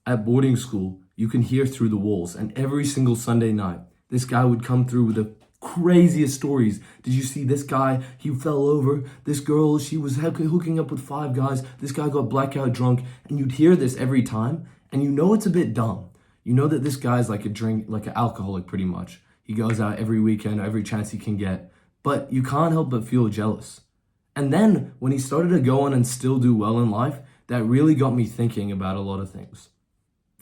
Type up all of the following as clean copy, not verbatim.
at boarding school, you can hear through the walls. And every single Sunday night, this guy would come through with the craziest stories. Did you see this guy? He fell over. This girl, she was hooking up with 5 guys. This guy got blackout drunk. And you'd hear this every time. And you know it's a bit dumb. You know that this guy's like an alcoholic pretty much. He goes out every weekend, every chance he can get. But you can't help but feel jealous. And then when he started to go on and still do well in life, that really got me thinking about a lot of things.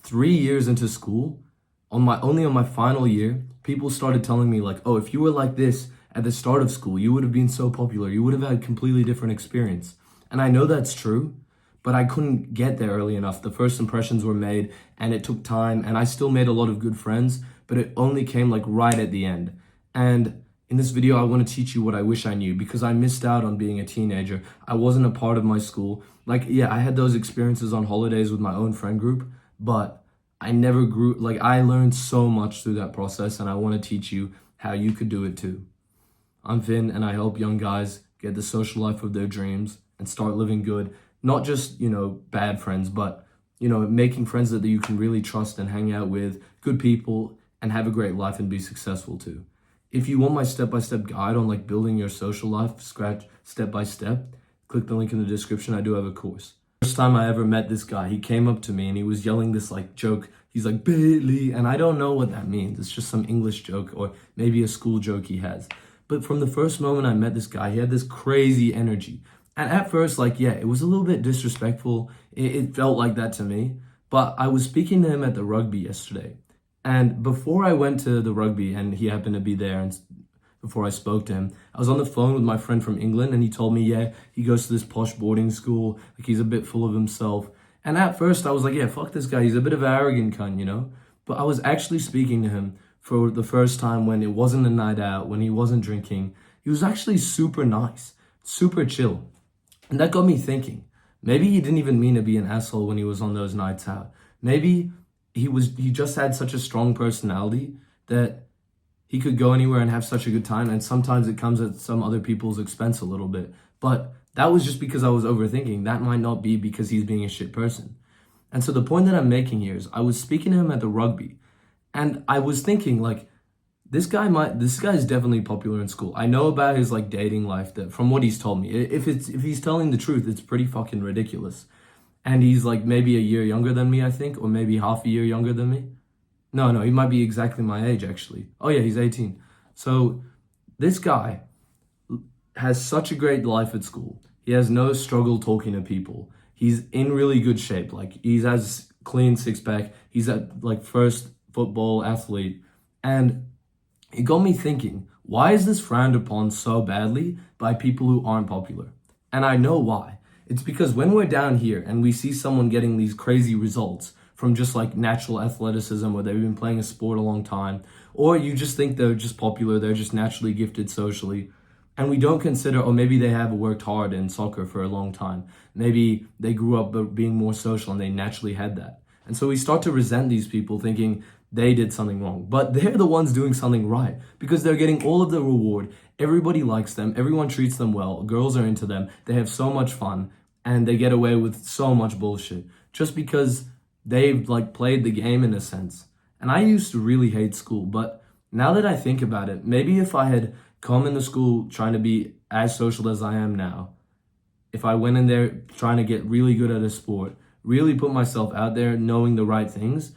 3 years into school, only on my final year, people started telling me like, oh, if you were like this at the start of school, you would have been so popular. You would have had a completely different experience. And I know that's true, but I couldn't get there early enough. The first impressions were made and it took time, and I still made a lot of good friends, but it only came like right at the end. And in this video, I want to teach you what I wish I knew, because I missed out on being a teenager. I wasn't a part of my school. Like, yeah, I had those experiences on holidays with my own friend group, but I never grew. Like, I learned so much through that process, and I want to teach you how you could do it too. I'm Finn, and I help young guys get the social life of their dreams and start living good. Not just, bad friends, but, making friends that you can really trust and hang out with, good people, and have a great life and be successful too. If you want my step-by-step guide on like building your social life, scratch step-by-step, click the link in the description. I do have a course. First time I ever met this guy, he came up to me and he was yelling this like joke. He's like, Bailey, and I don't know what that means. It's just some English joke or maybe a school joke he has. But from the first moment I met this guy, he had this crazy energy. And at first, it was a little bit disrespectful. It felt like that to me. But I was speaking to him at the rugby yesterday. And before I went to the rugby and he happened to be there, and before I spoke to him, I was on the phone with my friend from England, and he told me, he goes to this posh boarding school, like he's a bit full of himself. And at first I was like, fuck this guy, he's a bit of an arrogant cunt, But I was actually speaking to him for the first time when it wasn't a night out, when he wasn't drinking. He was actually super nice, super chill. And that got me thinking, maybe he didn't even mean to be an asshole when he was on those nights out. Maybe he just had such a strong personality that he could go anywhere and have such a good time, and sometimes it comes at some other people's expense a little bit. But that was just because I was overthinking. That might not be because he's being a shit person. And so the point that I'm making here is I was speaking to him at the rugby, and I was thinking like, this guy is definitely popular in school. I know about his like dating life, that from what he's told me. If he's telling the truth, it's pretty fucking ridiculous. And he's like maybe a year younger than me, I think, or maybe half a year younger than me. No, he might be exactly my age, actually. Oh yeah, he's 18. So this guy has such a great life at school. He has no struggle talking to people. He's in really good shape. Like, he has clean six-pack. He's at like first football athlete. And it got me thinking, why is this frowned upon so badly by people who aren't popular? And I know why. It's because when we're down here and we see someone getting these crazy results from just like natural athleticism, or they've been playing a sport a long time, or you just think they're just popular, they're just naturally gifted socially, and we don't consider, oh, maybe they have worked hard in soccer for a long time. Maybe they grew up being more social and they naturally had that. And so we start to resent these people thinking they did something wrong, but they're the ones doing something right because they're getting all of the reward. Everybody likes them. Everyone treats them well. Girls are into them. They have so much fun, and they get away with so much bullshit just because they've like played the game in a sense. And I used to really hate school, but now that I think about it, maybe if I had come into school trying to be as social as I am now, if I went in there trying to get really good at a sport, really put myself out there knowing the right things,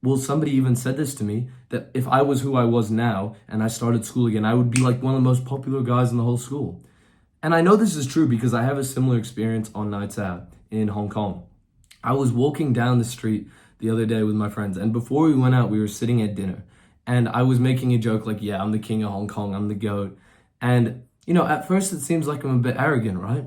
well, somebody even said this to me, that if I was who I was now and I started school again, I would be like one of the most popular guys in the whole school. And I know this is true because I have a similar experience on nights out in Hong Kong. I was walking down the street the other day with my friends, and before we went out, we were sitting at dinner, and I was making a joke like, I'm the king of Hong Kong, I'm the GOAT. And, at first it seems like I'm a bit arrogant, right?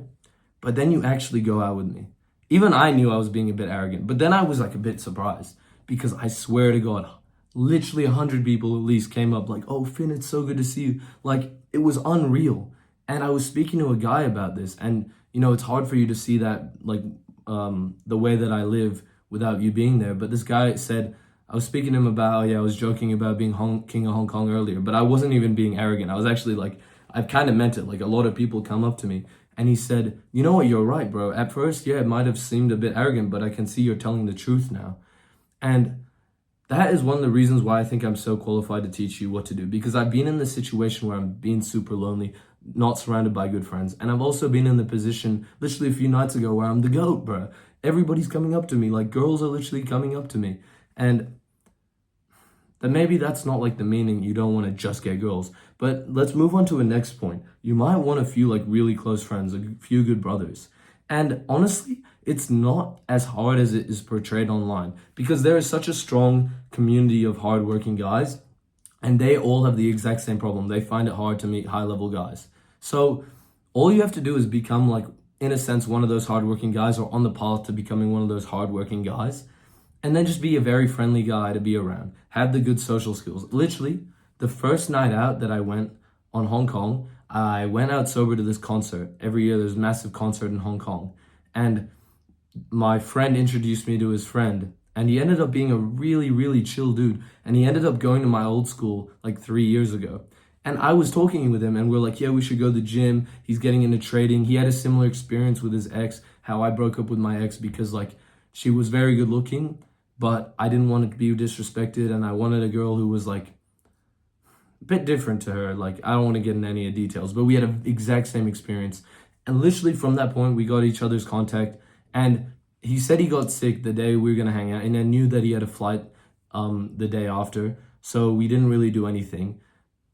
But then you actually go out with me. Even I knew I was being a bit arrogant, but then I was like a bit surprised, because I swear to God, literally 100 people at least came up like, oh, Finn, it's so good to see you. Like, it was unreal. And I was speaking to a guy about this, and, it's hard for you to see that, like, the way that I live without you being there. But this guy said, I was speaking to him about, I was joking about being king of Hong Kong earlier, but I wasn't even being arrogant. I was actually like, I kind of meant it. Like, a lot of people come up to me And he said, you know what, you're right, bro. At first, yeah, it might have seemed a bit arrogant, but I can see you're telling the truth now. And that is one of the reasons why I think I'm so qualified to teach you what to do, because I've been in the situation where I'm being super lonely, not surrounded by good friends. And I've also been in the position literally a few nights ago where I'm the GOAT, bro. Everybody's coming up to me. Like, girls are literally coming up to me. And then maybe that's not like the meaning you don't want to just get girls. But let's move on to a next point. You might want a few like really close friends, a few good brothers. And honestly, it's not as hard as it is portrayed online, because there is such a strong community of hardworking guys, and they all have the exact same problem. They find it hard to meet high level guys. So all you have to do is become like, in a sense, one of those hardworking guys, or on the path to becoming one of those hardworking guys. And then just be a very friendly guy to be around. Have the good social skills. Literally, the first night out that I went on Hong Kong, I went out sober to this concert. Every year there's a massive concert in Hong Kong. And my friend introduced me to his friend. And he ended up being a really, really chill dude. And he ended up going to my old school like 3 years ago. And I was talking with him and we're like, yeah, we should go to the gym. He's getting into trading. He had a similar experience with his ex, how I broke up with my ex because like she was very good looking, but I didn't want to be disrespected, and I wanted a girl who was like a bit different to her. Like, I don't want to get into any of the details, but we had an exact same experience. And literally from that point, we got each other's contact. And he said he got sick the day we were going to hang out, and I knew that he had a flight the day after. So we didn't really do anything.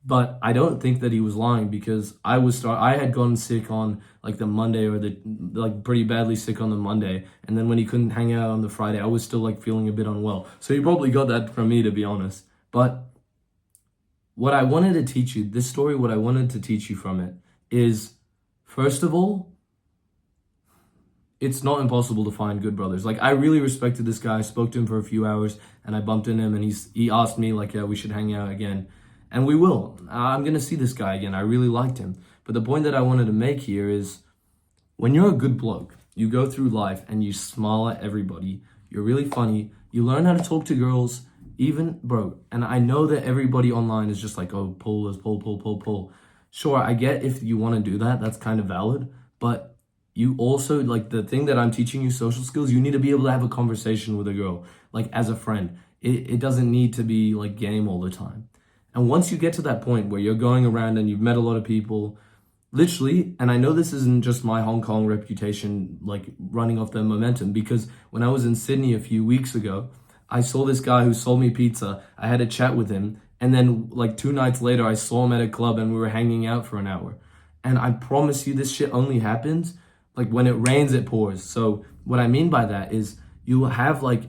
But I don't think that he was lying, because I had gotten sick on like the Monday, or like pretty badly sick on the Monday. And then when he couldn't hang out on the Friday, I was still like feeling a bit unwell. So he probably got that from me, to be honest. But what I wanted to teach you, this story, what I wanted to teach you from it is, first of all, it's not impossible to find good brothers. Like, I really respected this guy. I spoke to him for a few hours and I bumped into him, and he asked me like, yeah, we should hang out again. And we will. I'm going to see this guy again. I really liked him. But the point that I wanted to make here is, when you're a good bloke, you go through life and you smile at everybody. You're really funny. You learn how to talk to girls, even, bro. And I know that everybody online is just like, oh, pull. Sure, I get if you want to do that. That's kind of valid. But you also, like, the thing that I'm teaching you, social skills, you need to be able to have a conversation with a girl, like, as a friend. It doesn't need to be like game all the time. And once you get to that point where you're going around and you've met a lot of people, literally, and I know this isn't just my Hong Kong reputation, like running off the momentum, because when I was in Sydney a few weeks ago, I saw this guy who sold me pizza. I had a chat with him. And then like 2 nights later, I saw him at a club and we were hanging out for an hour. And I promise you, this shit only happens like when it rains, it pours. So what I mean by that is, you will have like,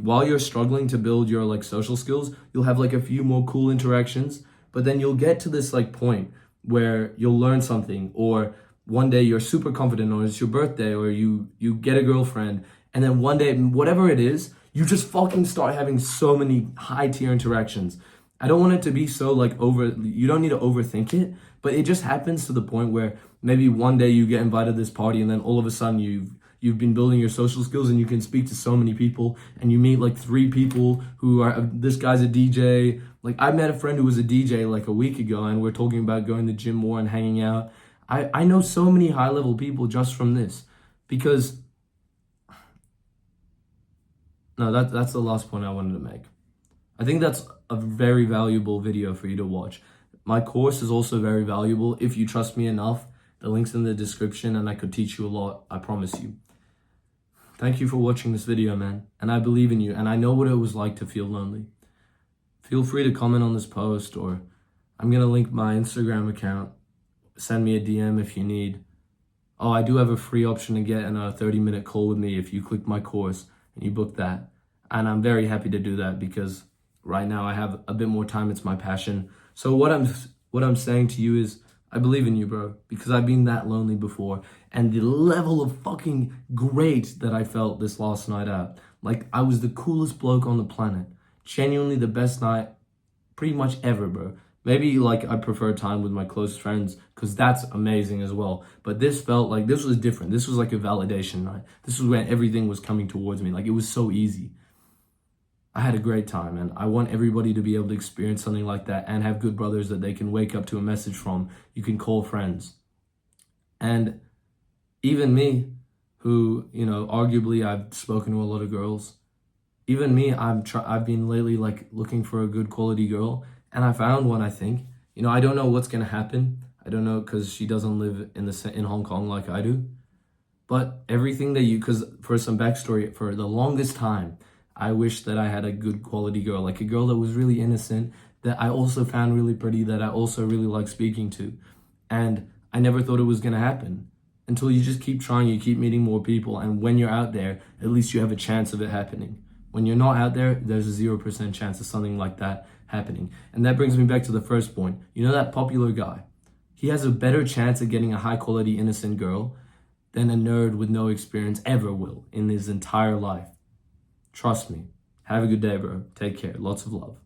while you're struggling to build your like social skills, you'll have like a few more cool interactions, but then you'll get to this like point where you'll learn something, or one day you're super confident, or it's your birthday, or you get a girlfriend, and then one day, whatever it is, you just fucking start having so many high tier interactions. I don't want it to be so like you don't need to overthink it, but it just happens to the point where maybe one day you get invited to this party, and then all of a sudden you've been building your social skills and you can speak to so many people, and you meet like 3 people who are, this guy's a DJ. Like, I met a friend who was a DJ like a week ago, and we're talking about going to the gym more and hanging out. I know so many high level people just from this, because no, that's the last point I wanted to make. I think that's a very valuable video for you to watch. My course is also very valuable. If you trust me enough, the link's in the description, and I could teach you a lot, I promise you. Thank you for watching this video, man. And I believe in you, and I know what it was like to feel lonely. Feel free to comment on this post, or I'm going to link my Instagram account. Send me a DM if you need. Oh, I do have a free option to get in a 30-minute call with me if you click my course and you book that. And I'm very happy to do that, because right now I have a bit more time. It's my passion. So what I'm saying to you is, I believe in you, bro, because I've been that lonely before. And the level of fucking great that I felt this last night out, like, I was the coolest bloke on the planet. Genuinely the best night pretty much ever, bro. Maybe like I prefer time with my close friends, because that's amazing as well. But this felt like, this was different. This was like a validation night. This was when everything was coming towards me. Like, it was so easy. I had a great time, and I want everybody to be able to experience something like that and have good brothers that they can wake up to a message from. You can call friends. And Even me, who, arguably I've spoken to a lot of girls. Even me, I've been lately like looking for a good quality girl, and I found one, I think. I don't know what's gonna happen. I don't know because she doesn't live in Hong Kong like I do. But everything because for some backstory, for the longest time, I wish that I had a good quality girl, like a girl that was really innocent, that I also found really pretty, that I also really like speaking to. And I never thought it was going to happen until you just keep trying, you keep meeting more people. And when you're out there, at least you have a chance of it happening. When you're not out there, there's a 0% chance of something like that happening. And that brings me back to the first point. That popular guy, he has a better chance of getting a high quality, innocent girl than a nerd with no experience ever will in his entire life. Trust me. Have a good day, bro. Take care. Lots of love.